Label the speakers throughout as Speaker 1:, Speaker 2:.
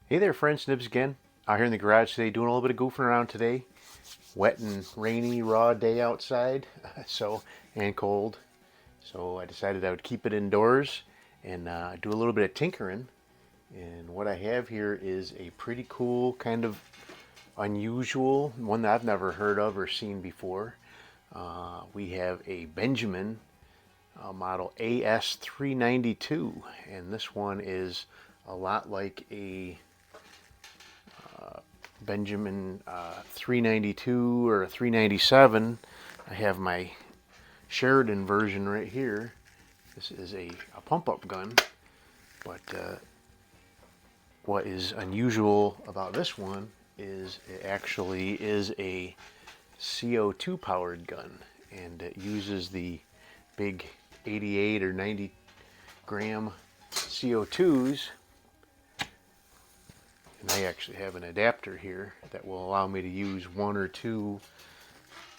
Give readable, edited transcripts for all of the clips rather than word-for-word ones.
Speaker 1: Hey there friends, Nibs again. Out here in the garage today doing a little bit of goofing around today. Wet and rainy, raw day outside, and cold. So I decided I would keep it indoors and do a little bit of tinkering. And what I have here is a pretty cool, kind of unusual, one that I've never heard of or seen before. We have a Benjamin model AS392, and this one is a lot like a Benjamin 392 or a 397. I have my Sheridan version right here. This is a pump-up gun, but what is unusual about this one is it actually is a CO2 powered gun, and it uses the big 88 or 90 gram CO2s. And I actually have an adapter here that will allow me to use one or two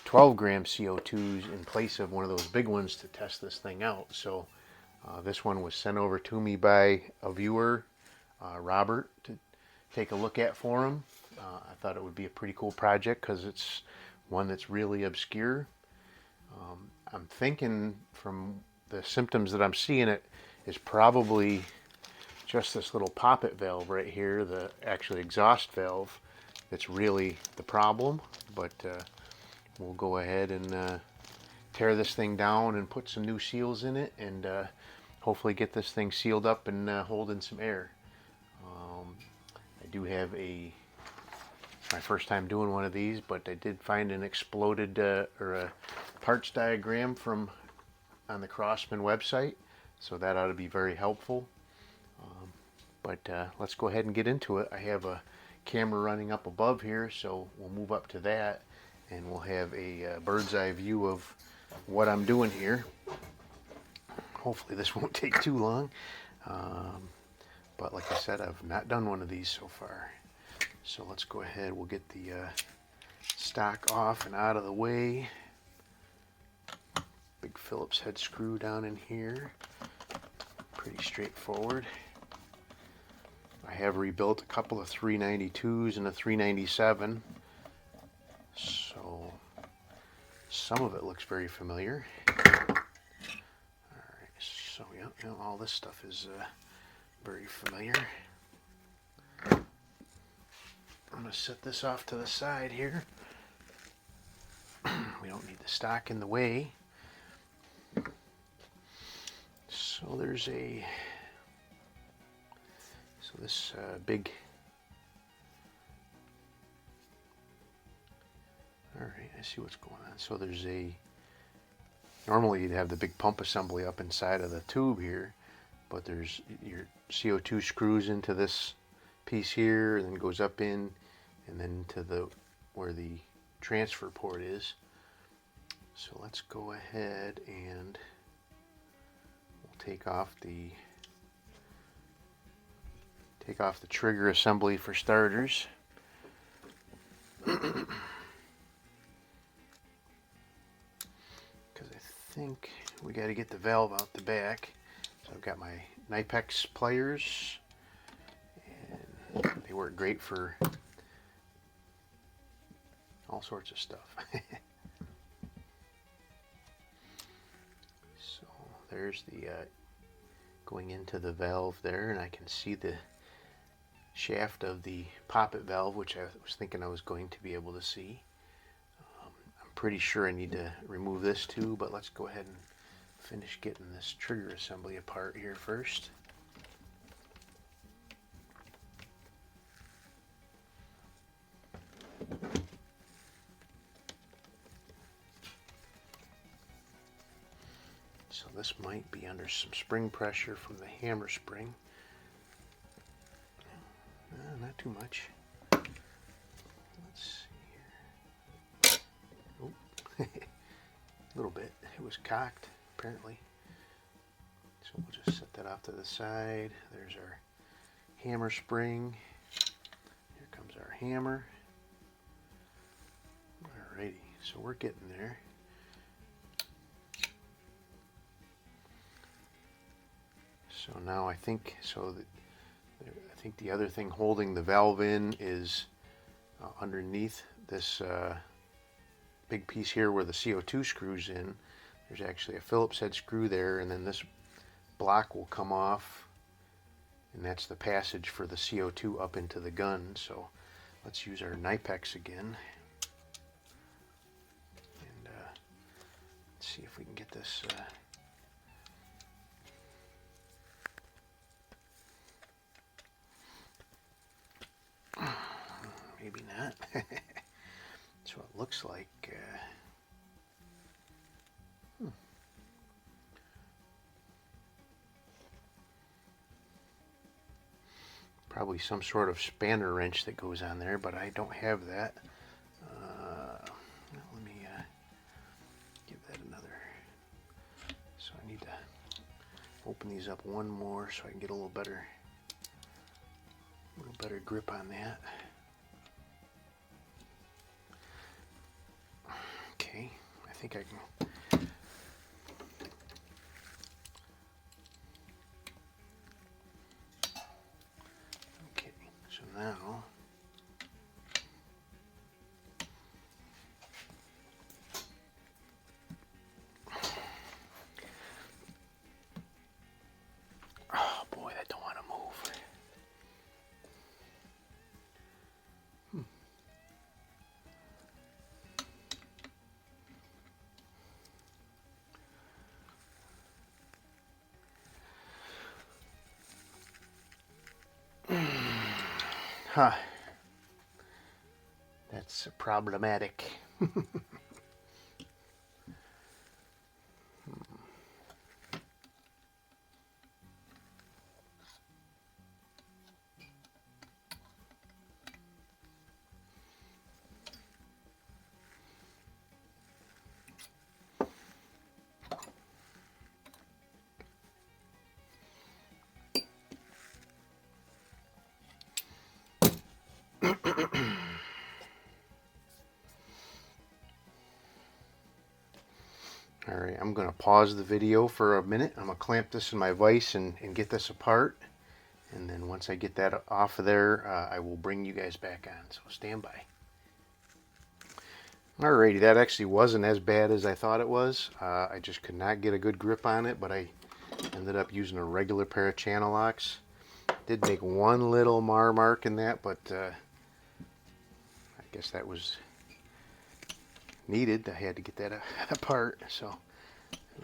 Speaker 1: 12 gram CO2s in place of one of those big ones to test this thing out. So this one was sent over to me by a viewer, Robert, to take a look at for him. I thought it would be a pretty cool project because it's one that's really obscure. I'm thinking from the symptoms that I'm seeing, it is probably just this little poppet valve right here, the actual exhaust valve, that's really the problem. But we'll go ahead and tear this thing down and put some new seals in it, and hopefully get this thing sealed up and hold in some air. I do have my first time doing one of these, but I did find an exploded or a parts diagram on the Crossman website, so that ought to be very helpful. But let's go ahead and get into it. I have a camera running up above here, so we'll move up to that and we'll have a bird's eye view of what I'm doing here. Hopefully this won't take too long. But like I said, I've not done one of these so far. So let's go ahead, we'll get the stock off and out of the way. Big Phillips head screw down in here. Pretty straightforward. I have rebuilt a couple of 392s and a 397, so some of it looks very familiar. Alright, so yeah, all this stuff is very familiar. I'm going to set this off to the side here. We don't need the stock in the way. So there's this big, alright, I see what's going on. So there's normally you'd have the big pump assembly up inside of the tube here, but there's your CO2 screws into this piece here, and then goes up in, and then to where the transfer port is. So let's go ahead and we'll take off the trigger assembly for starters. Because I think we got to get the valve out the back. So I've got my Knipex pliers, and they work great for all sorts of stuff. So there's the going into the valve there, and I can see the shaft of the poppet valve, which I was thinking I was going to be able to see. I'm pretty sure I need to remove this too, but let's go ahead and finish getting this trigger assembly apart here first. So this might be under some spring pressure from the hammer spring. Not too much. Let's see here. Oh, a little bit. It was cocked, apparently. So we'll just set that off to the side. There's our hammer spring. Here comes our hammer. Alrighty, so we're getting there. So now I think, I think the other thing holding the valve in is underneath this big piece here where the CO2 screws in. There's actually a Phillips head screw there, and then this block will come off, and that's the passage for the CO2 up into the gun. So let's use our Knipex again, and let's see if we can get this maybe not. That's what it looks like. Probably some sort of spanner wrench that goes on there, but I don't have that. Let me give that another. So I need to open these up one more so I can get a little better grip on that. Okay, I think I can. Okay, so now oh boy, I don't want to move. Huh. That's problematic. Alright, I'm going to pause the video for a minute. I'm going to clamp this in my vise and get this apart. And then once I get that off of there, I will bring you guys back on. So stand by. Alrighty, that actually wasn't as bad as I thought it was. I just could not get a good grip on it, but I ended up using a regular pair of channel locks. Did make one little mark in that, but I guess that was needed. I had to get that apart. So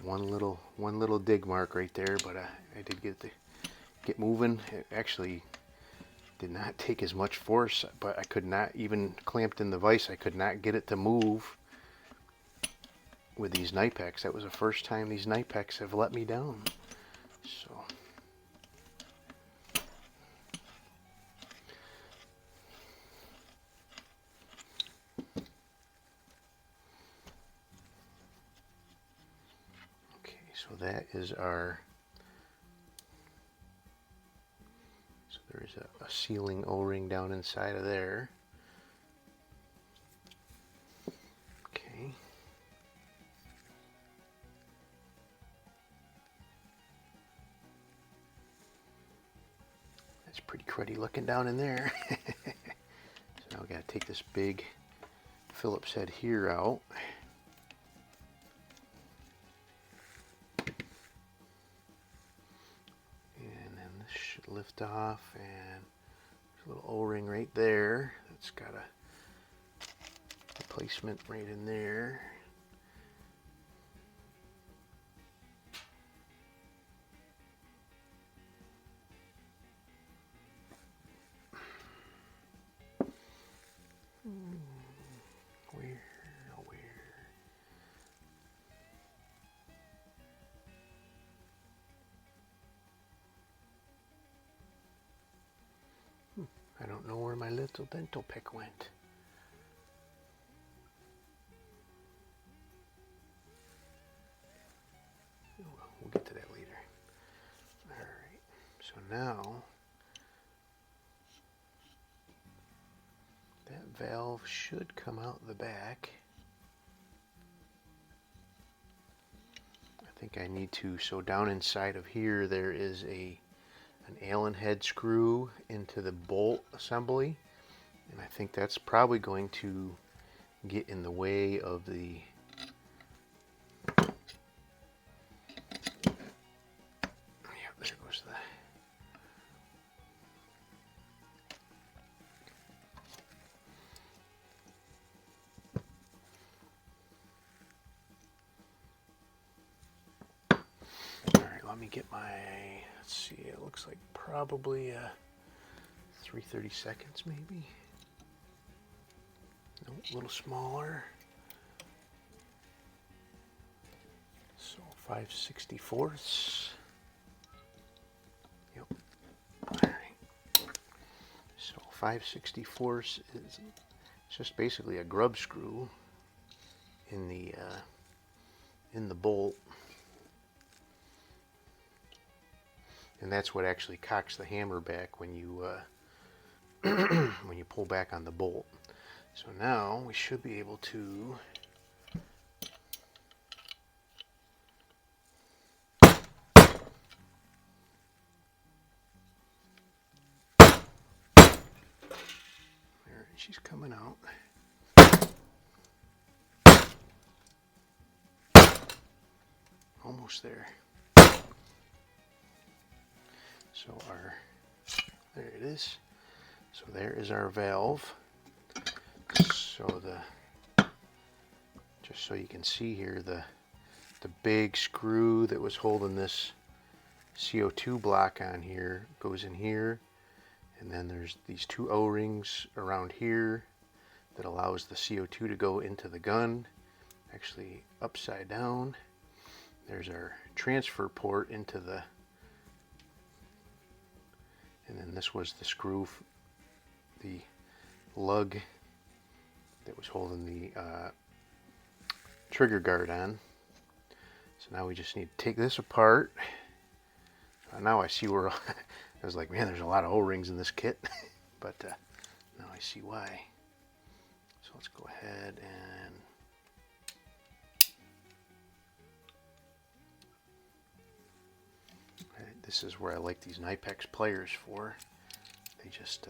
Speaker 1: one little dig mark right there, but I did get moving. It actually did not take as much force, but I could not, even clamped in the vise, I could not get it to move with these Knipex. That was the first time these Knipex have let me down. So okay, so that is our, so there's a sealing O-ring down inside of there. Okay. That's pretty cruddy looking down in there. So now we got to take this big Phillips head here out. And then this should lift off, and there's a little O-ring right there. That's got a replacement right in there. Where? I don't know where my little dental pick went. We'll get to that later. Alright, so now that valve should come out the back. I think I need to, so down inside of here there is a an Allen head screw into the bolt assembly, and I think that's probably going to get in the way of the there goes the let me get my, let's see, it looks like probably 3/32 maybe. Nope, a little smaller. So 5/64. Yep. Alright. So 5/64 is just basically a grub screw in the bolt. And that's what actually cocks the hammer back when you when you pull back on the bolt. So now we should be able to there, she's coming out. Almost there. So there it is. So there is our valve. So just so you can see here, the big screw that was holding this CO2 block on here goes in here, and then there's these two O-rings around here that allows the CO2 to go into the gun, actually upside down. There's our transfer port into the, and then this was the screw, the lug that was holding the trigger guard on. So now we just need to take this apart. Now I see where I was like, man, there's a lot of O-rings in this kit, but now I see why. So let's go ahead and this is where I like these Knipex pliers for. They just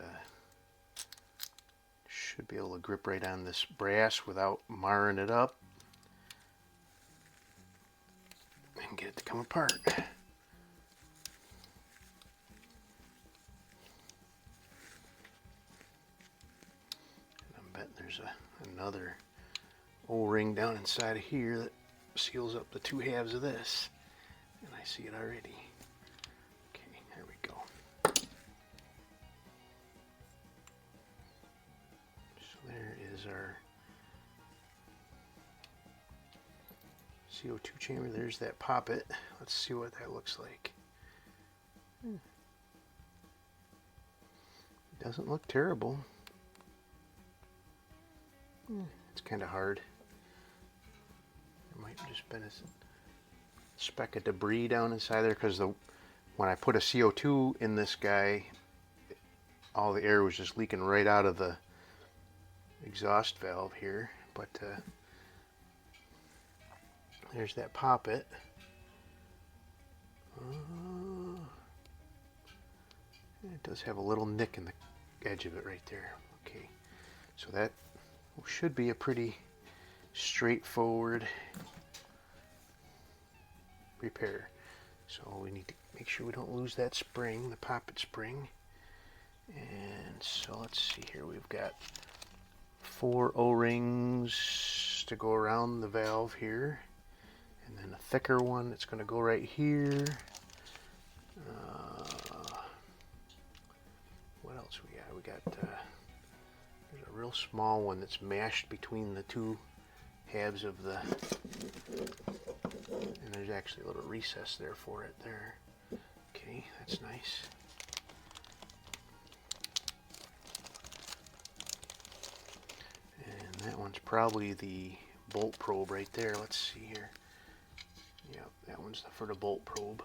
Speaker 1: should be able to grip right on this brass without marring it up and get it to come apart. And I'm betting there's another O-ring down inside of here that seals up the two halves of this, and I see it already. Okay, there we go. So there is our CO2 chamber. There's that poppet. Let's see what that looks like. It doesn't look terrible. It's kind of hard. There might have just been a speck of debris down inside there because when I put a CO2 in this guy, all the air was just leaking right out of the exhaust valve here. But there's that poppet. It does have a little nick in the edge of it right there. Okay, so that should be a pretty straightforward repair. So we need to make sure we don't lose that spring, the poppet spring. And so let's see here, we've got 4 O-rings to go around the valve here, and then a thicker one that's going to go right here. What else we got? We got there's a real small one that's mashed between the two halves of the, and there's actually a little recess there for it there. Okay, that's nice. And that one's probably the bolt probe right there. Let's see here. Yep, that one's for the bolt probe.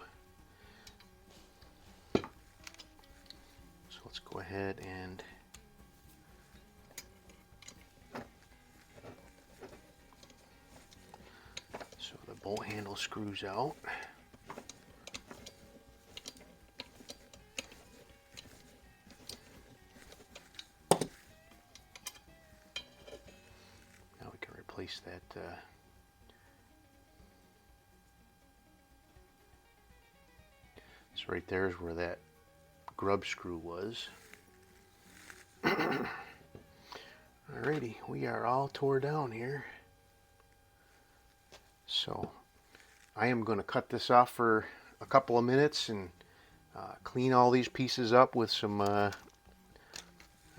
Speaker 1: So let's go ahead and so the bolt handle screws out. so right there is where that grub screw was. Alrighty, we are all tore down here. So I am going to cut this off for a couple of minutes and clean all these pieces up with some, I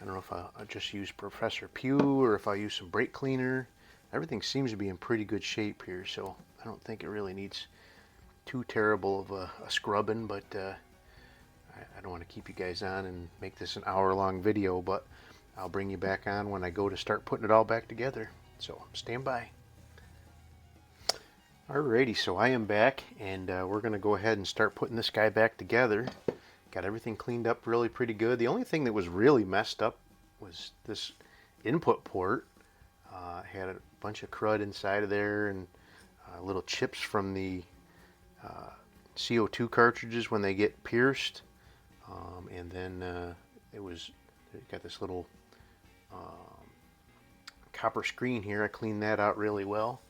Speaker 1: don't know if I'll just use Professor Pugh or if I'll use some brake cleaner. Everything seems to be in pretty good shape here, so I don't think it really needs too terrible of a scrubbing, but I don't want to keep you guys on and make this an hour-long video, but I'll bring you back on when I go to start putting it all back together. So stand by. Alrighty, so I am back, and we're going to go ahead and start putting this guy back together. Got everything cleaned up really pretty good. The only thing that was really messed up was this input port. Had a bunch of crud inside of there and little chips from the CO2 cartridges when they get pierced. And then it got this little copper screen here. I cleaned that out really well.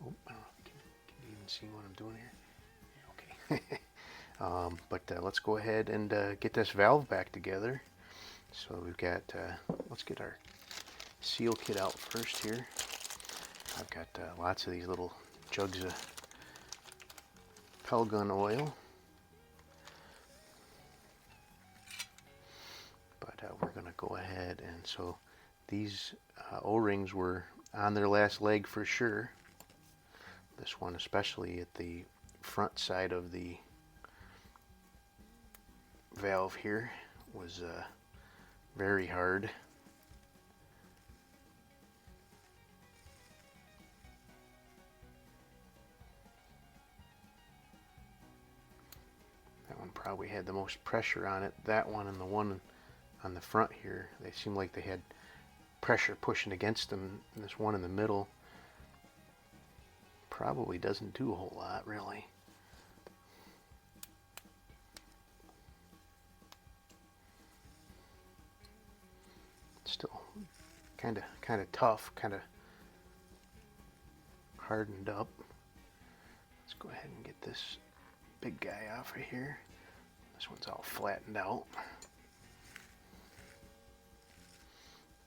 Speaker 1: Oh, I don't know if you can even see what I'm doing here. Okay. But let's go ahead and get this valve back together. So we've got, let's get our seal kit out first here. I've got lots of these little jugs of Pelgun oil. But we're going to go ahead, and so these O-rings were on their last leg for sure. This one especially at the front side of the valve here was very hard. That one probably had the most pressure on it. That one and the one on the front here, they seemed like they had pressure pushing against them. And this one in the middle probably doesn't do a whole lot, really. Still kind of tough, kind of hardened up. Let's go ahead and get this big guy off of here. This one's all flattened out.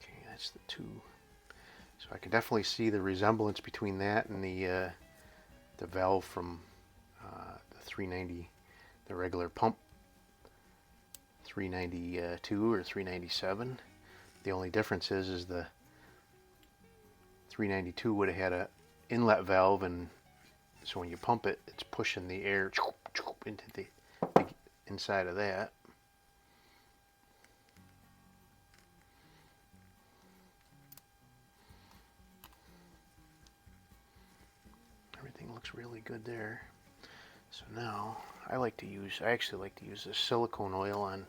Speaker 1: Okay, that's the two. So I can definitely see the resemblance between that and the valve from the 390, the regular pump 392 or 397. The only difference is the 392 would have had a inlet valve, and so when you pump it, it's pushing the air into the inside of that. Everything looks really good there. So now I actually like to use this silicone oil on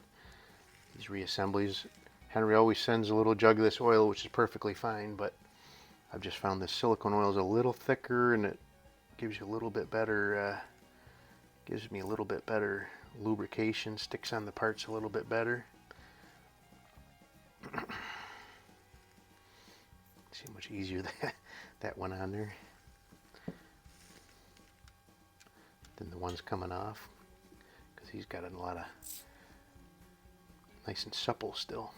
Speaker 1: these reassemblies. Henry always sends a little jug of this oil, which is perfectly fine, but I've just found this silicone oil is a little thicker and it gives you a little bit better, gives me a little bit better lubrication, sticks on the parts a little bit better. See how much easier that went on there than the ones coming off, because he's got a lot of nice and supple still.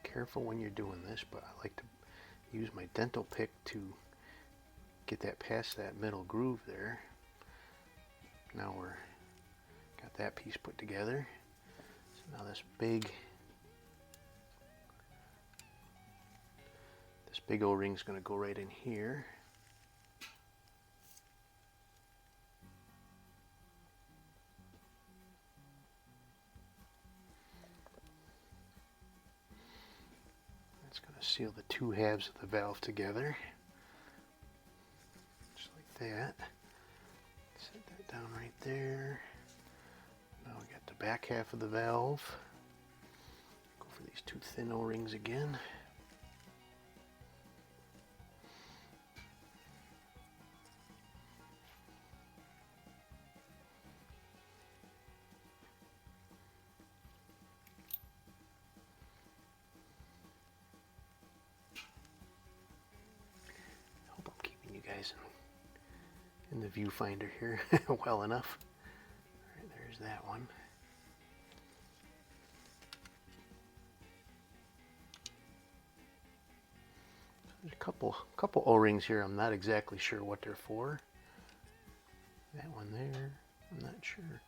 Speaker 1: Careful when you're doing this, but I like to use my dental pick to get that past that middle groove there. Now we're got that piece put together. So now this big O-ring is going to go right in here. Seal the two halves of the valve together, just like that. Set that down right there. Now we got the back half of the valve. Go for these two thin O-rings again. in the viewfinder here well enough. All right, there's that one. There's a couple O-rings here. I'm not exactly sure what they're for. That one there, I'm not sure.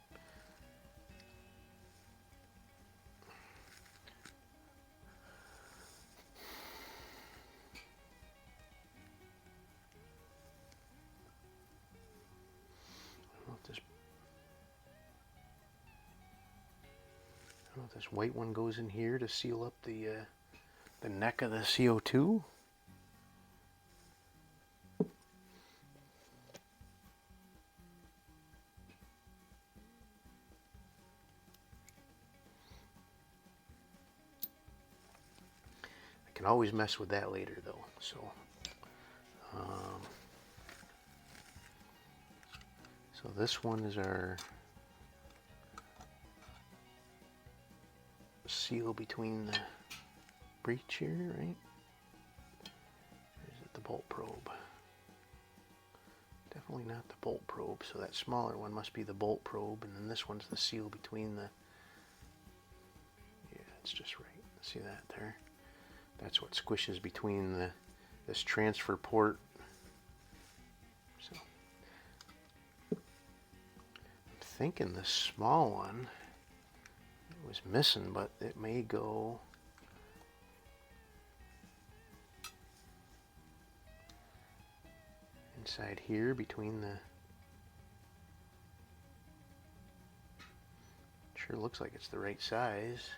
Speaker 1: I don't know if this white one goes in here to seal up the neck of the CO2. I can always mess with that later though. So this one is our seal between the breech here, right? Or is it the bolt probe? Definitely not the bolt probe, so that smaller one must be the bolt probe, and then this one's the seal between the, yeah, it's just right. See that there? That's what squishes between this transfer port. So I'm thinking the small one was missing, but it may go inside here between the, sure looks like it's the right size.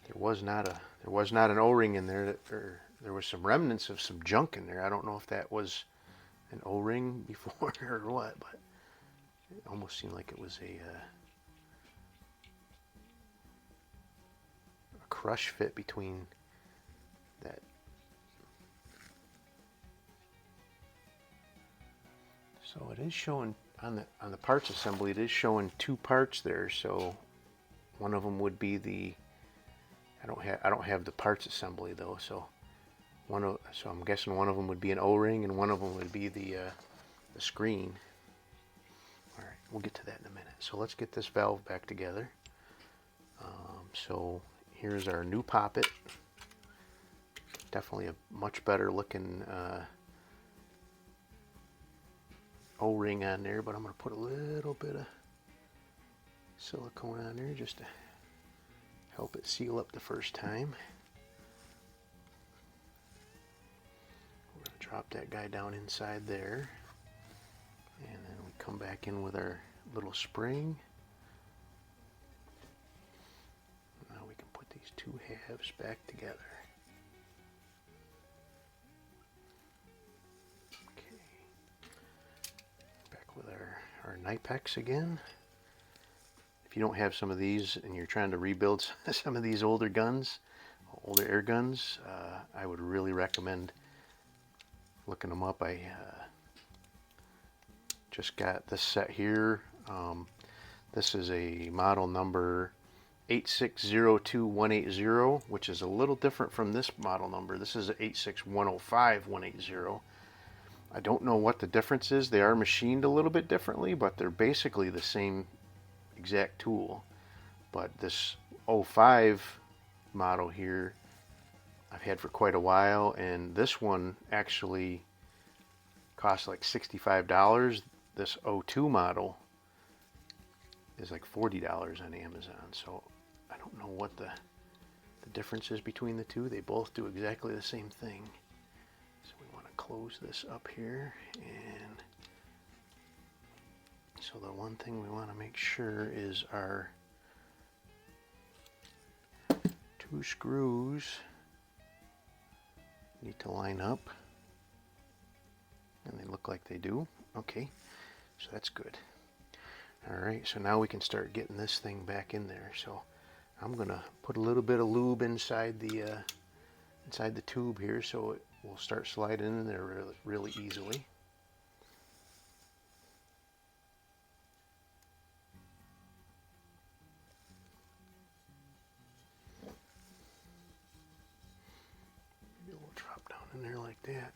Speaker 1: There was not an O-ring in there, there was some remnants of some junk in there. I don't know if that was an O-ring before or what, but it almost seemed like it was a crush fit between that. So it is showing on the parts assembly, it is showing two parts there. So one of them would be the, I don't have the parts assembly though, so so I'm guessing one of them would be an O-ring and one of them would be the screen. All right, we'll get to that in a minute. So let's get this valve back together. So here's our new poppet. Definitely a much better looking O-ring on there, but I'm going to put a little bit of silicone on there just to help it seal up the first time. We're going to drop that guy down inside there, and then we come back in with our little spring. Now we can put these two halves back together. Okay, back with our Nipex again. If you don't have some of these and you're trying to rebuild some of these older guns, older air guns, I would really recommend looking them up. I just got this set here. This is a model number 8602180, which is a little different from this model number. This is 86105-180. I don't know what the difference is. They are machined a little bit differently, but they're basically the same exact tool. But this 05 model here I've had for quite a while, and this one actually costs like $65. This 02 model is like $40 on Amazon. So I don't know what the difference is between the two. They both do exactly the same thing. So we want to close this up here, and so the one thing we want to make sure is our two screws need to line up, and they look like they do. Okay, so that's good. All right, so now we can start getting this thing back in there. So I'm gonna put a little bit of lube inside the tube here, so it will start sliding in there really easily. in there like that.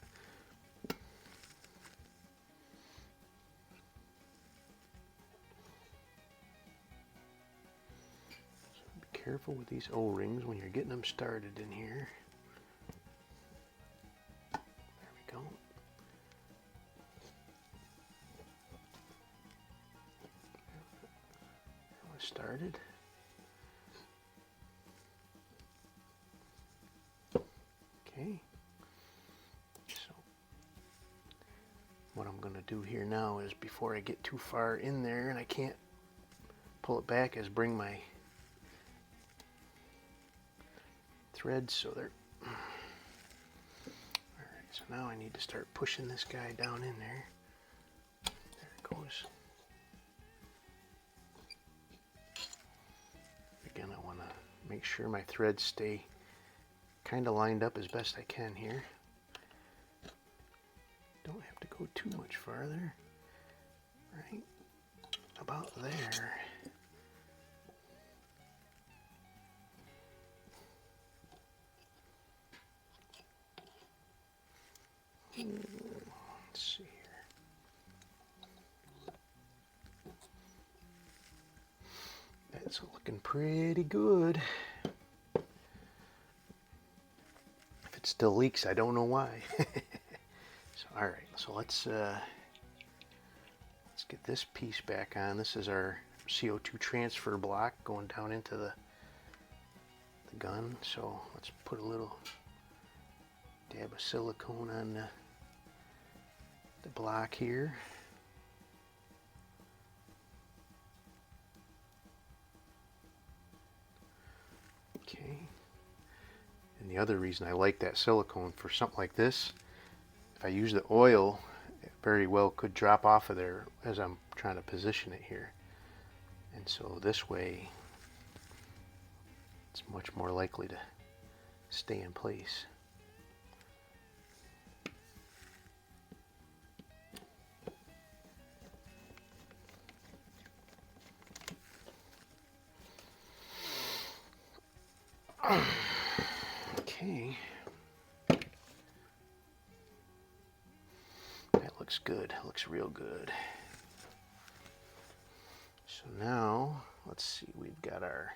Speaker 1: So be careful with these O-rings when you're getting them started in here. There we go. That was started. Okay. So what I'm going to do here now is, before I get too far in there and I can't pull it back, is bring my threads so they're... Alright, so now I need to start pushing this guy down in there. There it goes. Again, I want to make sure my threads stay kind of lined up as best I can here. Don't have to go too much farther. Right about there. Let's see here. That's looking pretty good. If it still leaks, I don't know why. So, all right, so let's get this piece back on. This is our CO2 transfer block going down into the gun. So let's put a little dab of silicone on the block here. Okay. And the other reason I like that silicone for something like this, if I use the oil, it very well could drop off of there as I'm trying to position it here. And so this way, it's much more likely to stay in place. Okay. That looks good. Looks real good. So now, let's see, we've got our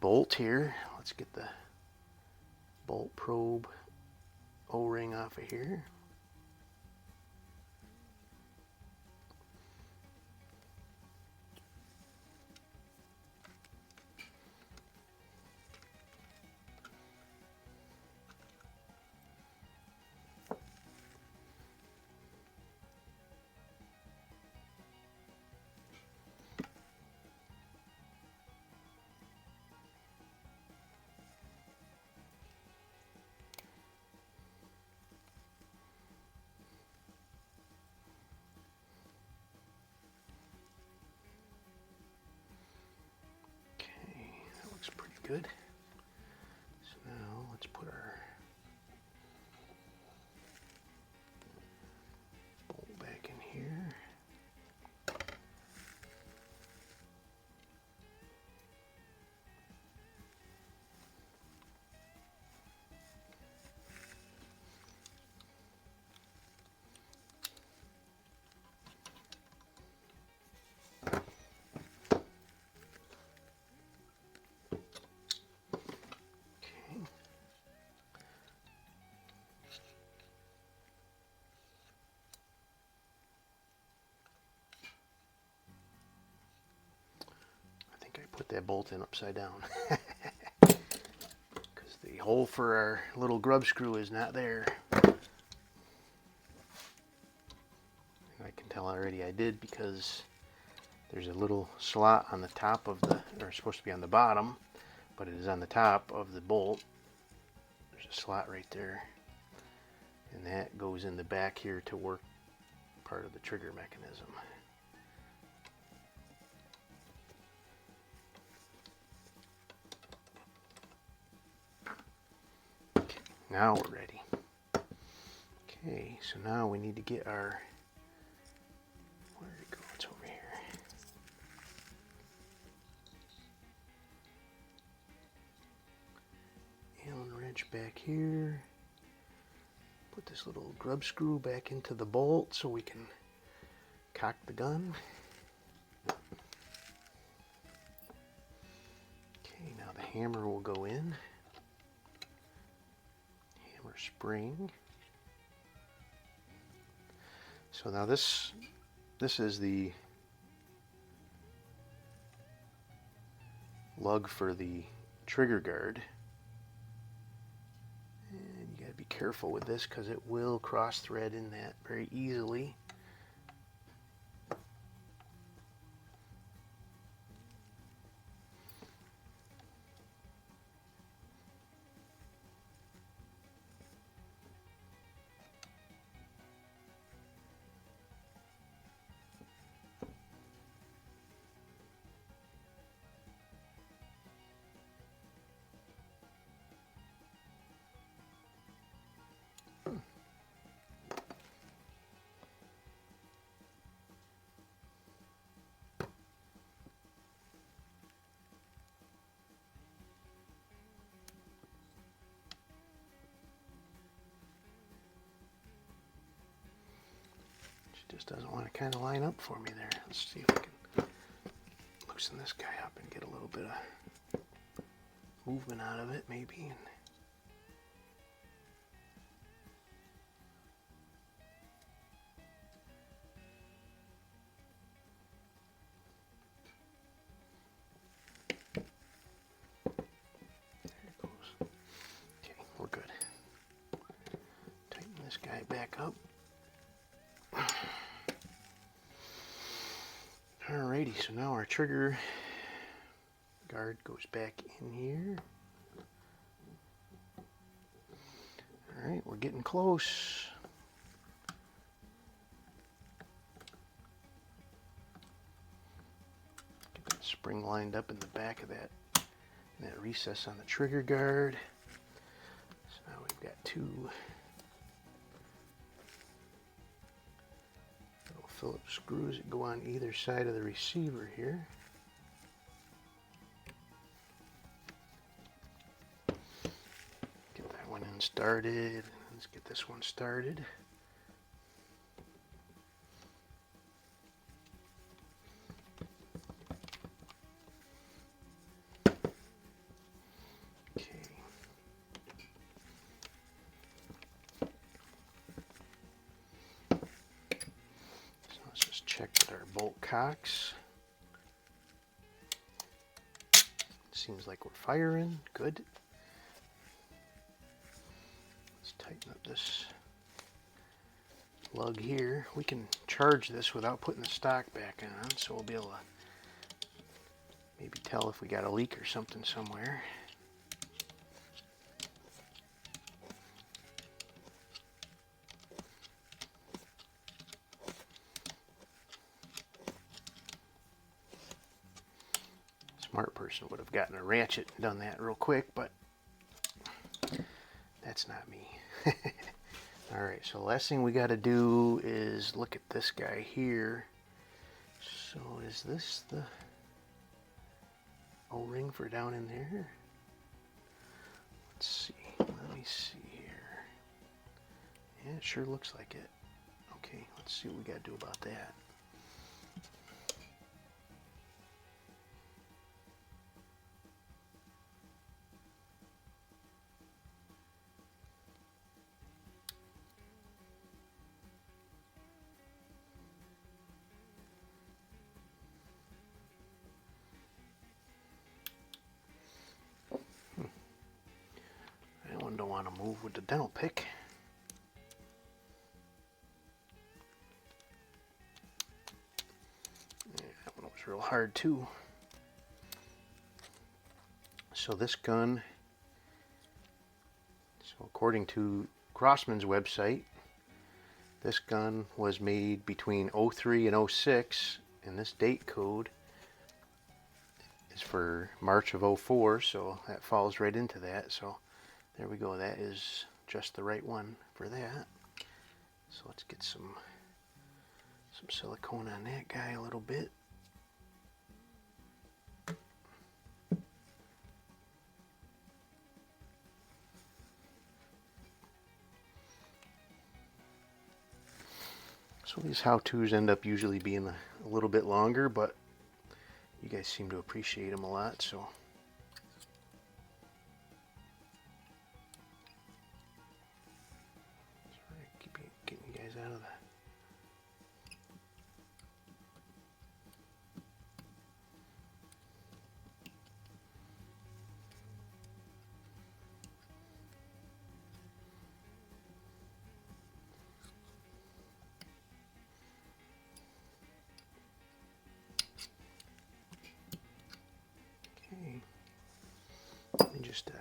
Speaker 1: bolt here. Let's get the bolt probe O-ring off of here. Good. So now let's put our bolt back in here. Put that bolt in upside down because the hole for our little grub screw is not there. And I can tell already I did, because there's a little slot on the top of the, or it's supposed to be on the bottom, but it is on the top of the bolt. There's a slot right there, and that goes in the back here to work part of the trigger mechanism. Now we're ready. Okay, so now we need to get our, where did it go? It's over here. Allen wrench back here. Put this little grub screw back into the bolt so we can cock the gun. Okay, now the hammer will go in. Hammer spring. So now this is the lug for the trigger guard. And you gotta be careful with this because it will cross thread in that very easily. Just doesn't want to kind of line up for me there. Let's see if I can loosen this guy up and get a little bit of movement out of it maybe. There it goes. Okay, we're good. Tighten this guy back up. Alrighty, so now our trigger guard goes back in here. Alright, we're getting close. Get that spring lined up in the back of that recess on the trigger guard. So now we've got two Phillips screws that go on either side of the receiver here. Get that one in started. Let's get this one started. Check that our bolt cocks. Seems like we're firing. Good. Let's tighten up this lug here. We can charge this without putting the stock back on, so we'll be able to maybe tell if we got a leak or something somewhere. Smart person would have gotten a ratchet and done that real quick, but that's not me. Alright, so the last thing we got to do is look at this guy here. So is this the O-ring for down in there? Let's see. Let me see here. Yeah, it sure looks like it. Okay, let's see what we got to do about that. Don't want to move with the dental pick. Yeah, that one was real hard too. So this gun, so according to Crossman's website, this gun was made between 03 and 06, and this date code is for March of 04, so that falls right into that. So there we go, that is just the right one for that. So let's get some silicone on that guy a little bit. So these how-tos end up usually being a little bit longer, but you guys seem to appreciate them a lot, so. Sorry, keep getting you guys out of that. Okay. Let me just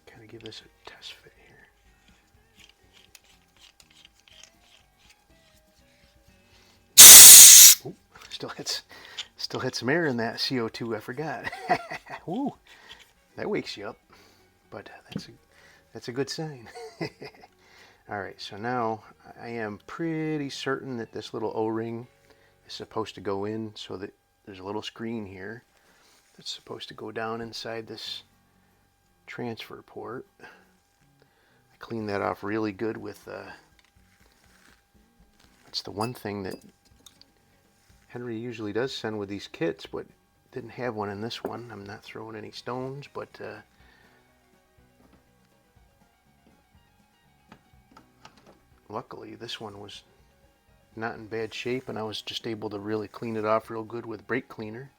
Speaker 1: kind of give this a test fit here. Ooh, still hit some air in that CO2. I forgot. Ooh, that wakes you up, but that's a good sign. All right, so now I am pretty certain that this little O-ring is supposed to go in, so that there's a little screen here that's supposed to go down inside this transfer port. I cleaned that off really good with that's the one thing that Henry usually does send with these kits, but didn't have one in this one. I'm not throwing any stones, but luckily this one was not in bad shape, and I was just able to really clean it off real good with brake cleaner,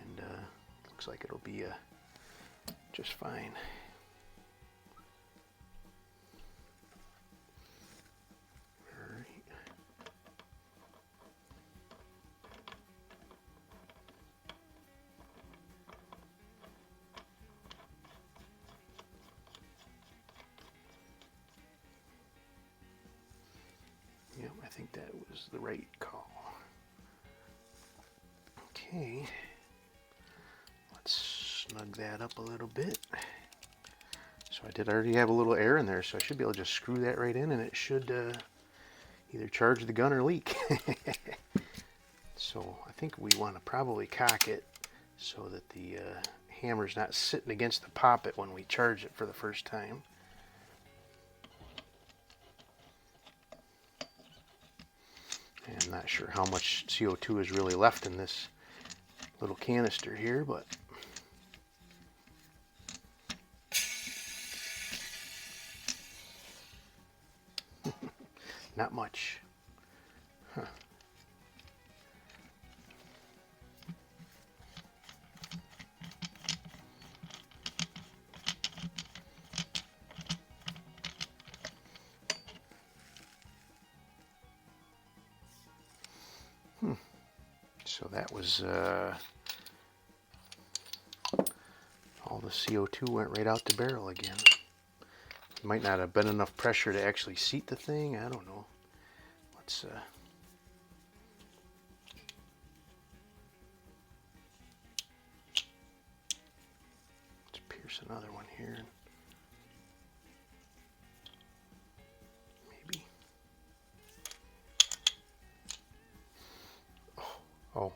Speaker 1: and looks like it'll be just fine. Yep, I think that was the right call. Okay, let's snug that up a little bit. So I did already have a little air in there, so I should be able to just screw that right in, and it should either charge the gun or leak. So I think we want to probably cock it so that the hammer's not sitting against the poppet when we charge it for the first time. And I'm not sure how much CO2 is really left in this little canister here, but not much. Huh. So that was all the CO2 went right out the barrel again. Might not have been enough pressure to actually seat the thing. I don't know. Let's pierce another one here. Maybe. Oh.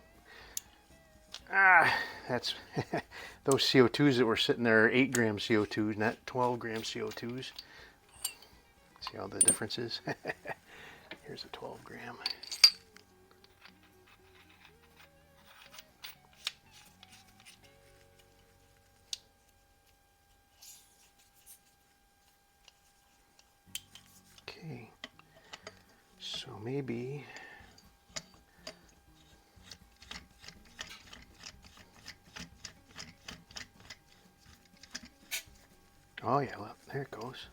Speaker 1: That's those CO2s that were sitting there are 8 gram CO2s, not 12 gram CO2s. See how the difference is? Here's a 12 gram. Okay, so maybe oh yeah, well, there it goes.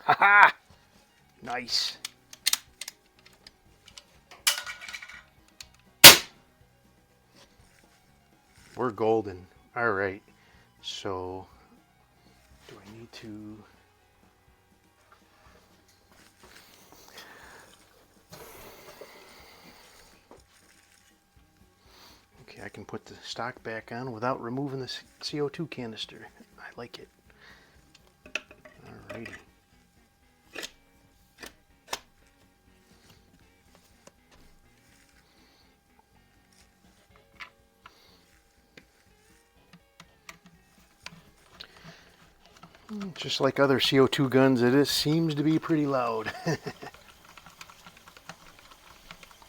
Speaker 1: Haha! Nice. We're golden. All right. So, do I need to? Okay, I can put the stock back on without removing the CO2 canister. I like it. Alrighty. Just like other CO2 guns, it seems to be pretty loud.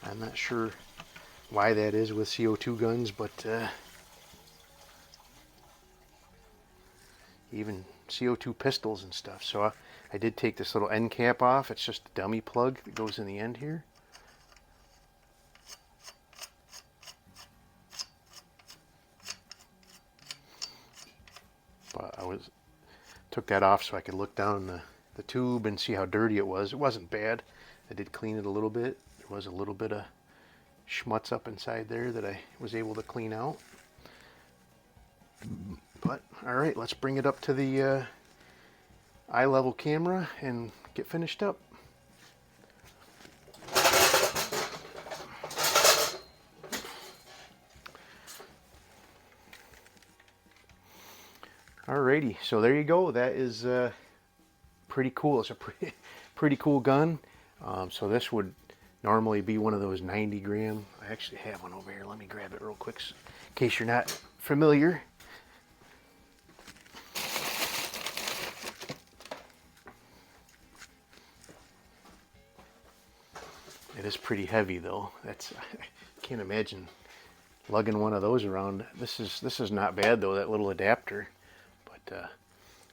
Speaker 1: I'm not sure why that is with CO2 guns, but even CO2 pistols and stuff. So I did take this little end cap off. It's just a dummy plug that goes in the end here. But took that off so I could look down the tube and see how dirty it was. It wasn't bad. I did clean it a little bit. There was a little bit of schmutz up inside there that I was able to clean out. But all right, let's bring it up to the eye level camera and get finished up. Alrighty, so there you go. That is pretty cool. It's a pretty cool gun. So this would normally be one of those 90 gram. I actually have one over here. Let me grab it real quick in case you're not familiar. It is pretty heavy though. I can't imagine lugging one of those around. This is not bad though, that little adapter. But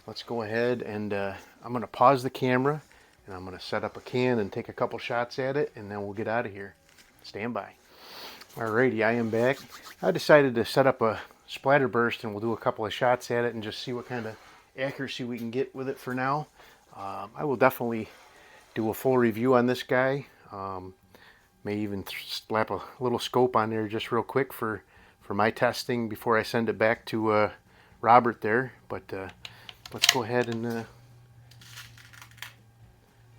Speaker 1: let's go ahead and I'm going to pause the camera and I'm going to set up a can and take a couple shots at it, and then we'll get out of here. Stand by. Alrighty, I am back. I decided to set up a splatter burst and we'll do a couple of shots at it and just see what kind of accuracy we can get with it for now. I will definitely do a full review on this guy. May even slap a little scope on there just real quick for my testing before I send it back to Robert there. But let's go ahead and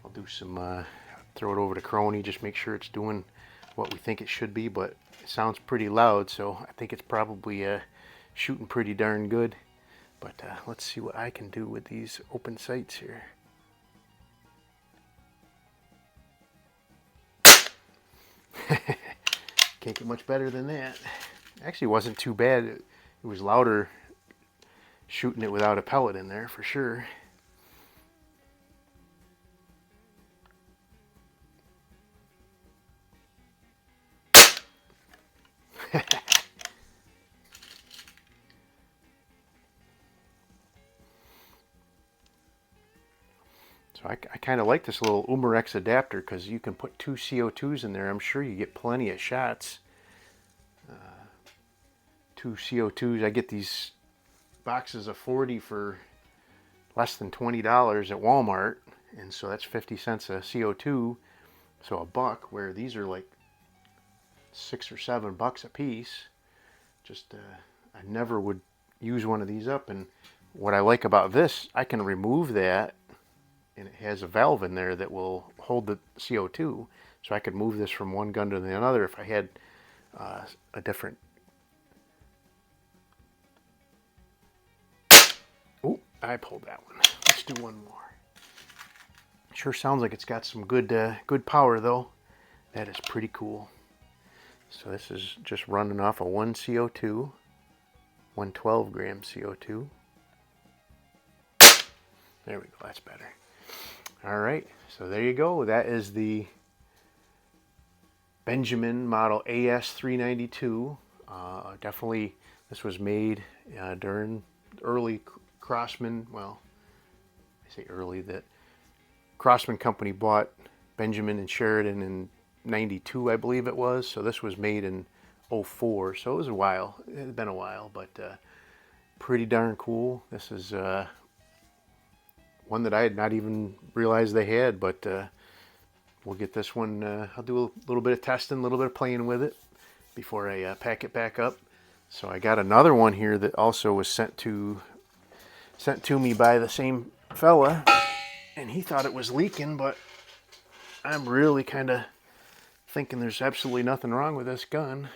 Speaker 1: I'll do some throw it over to Crony, just make sure it's doing what we think it should be. But it sounds pretty loud, so I think it's probably shooting pretty darn good. But let's see what I can do with these open sights here. Can't get much better than that. Actually, it wasn't too bad. It was louder shooting it without a pellet in there for sure. So I kind of like this little Umarex adapter because you can put 2 CO2s in there. I'm sure you get plenty of shots. 2 CO2s. I get these boxes of 40 for less than $20 at Walmart. And so that's 50 cents a CO2. So $1, where these are like $6 or $7 a piece. Just, I never would use one of these up. And what I like about this, I can remove that. And it has a valve in there that will hold the CO2, so I could move this from one gun to the other if I had a different. Oh, I pulled that one. Let's do one more. Sure sounds like it's got some good power though. That is pretty cool. So this is just running off a 1 CO2, 112 gram CO2. There we go. That's better. All right, so there you go. That is the Benjamin model AS392. Definitely, this was made during early Crosman. Well, I say early, that Crosman company bought Benjamin and Sheridan in '92, I believe it was. So this was made in '04. So it was a while. It had been a while, but pretty darn cool. This is one that I had not even realized they had, but we'll get this one. I'll do a little bit of testing, a little bit of playing with it before I pack it back up. So I got another one here that also was sent to me by the same fella, and he thought it was leaking, but I'm really kind of thinking there's absolutely nothing wrong with this gun,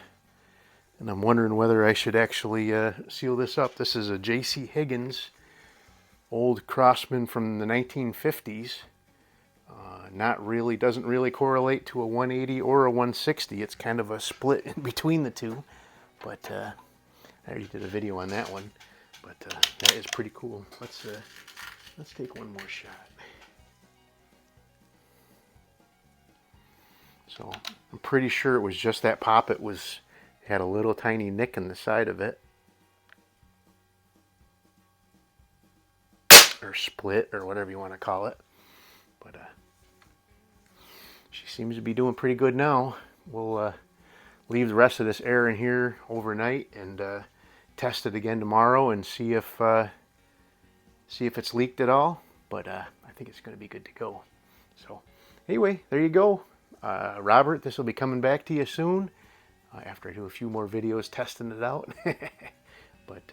Speaker 1: and I'm wondering whether I should actually seal this up. This is a J.C. Higgins old Crosman from the 1950s. Not really, doesn't really correlate to a 180 or a 160. It's kind of a split in between the two. But I already did a video on that one. But that is pretty cool. Let's Let's take one more shot. So I'm pretty sure it was just that pop. It had a little tiny nick in the side of it, or split, or whatever you want to call it. But she seems to be doing pretty good now. We'll leave the rest of this air in here overnight and test it again tomorrow and see if it's leaked at all. But I think it's going to be good to go. So anyway, there you go. Robert, this will be coming back to you soon after I do a few more videos testing it out. But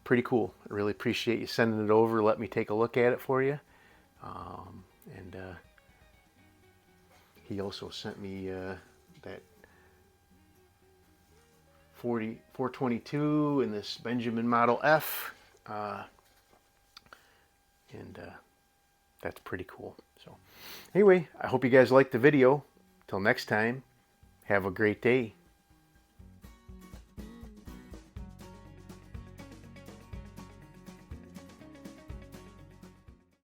Speaker 1: pretty cool. I really appreciate you sending it over. Let me take a look at it for you. And he also sent me that 422 in this Benjamin Model F. And that's pretty cool. So anyway, I hope you guys liked the video. Till next time, have a great day.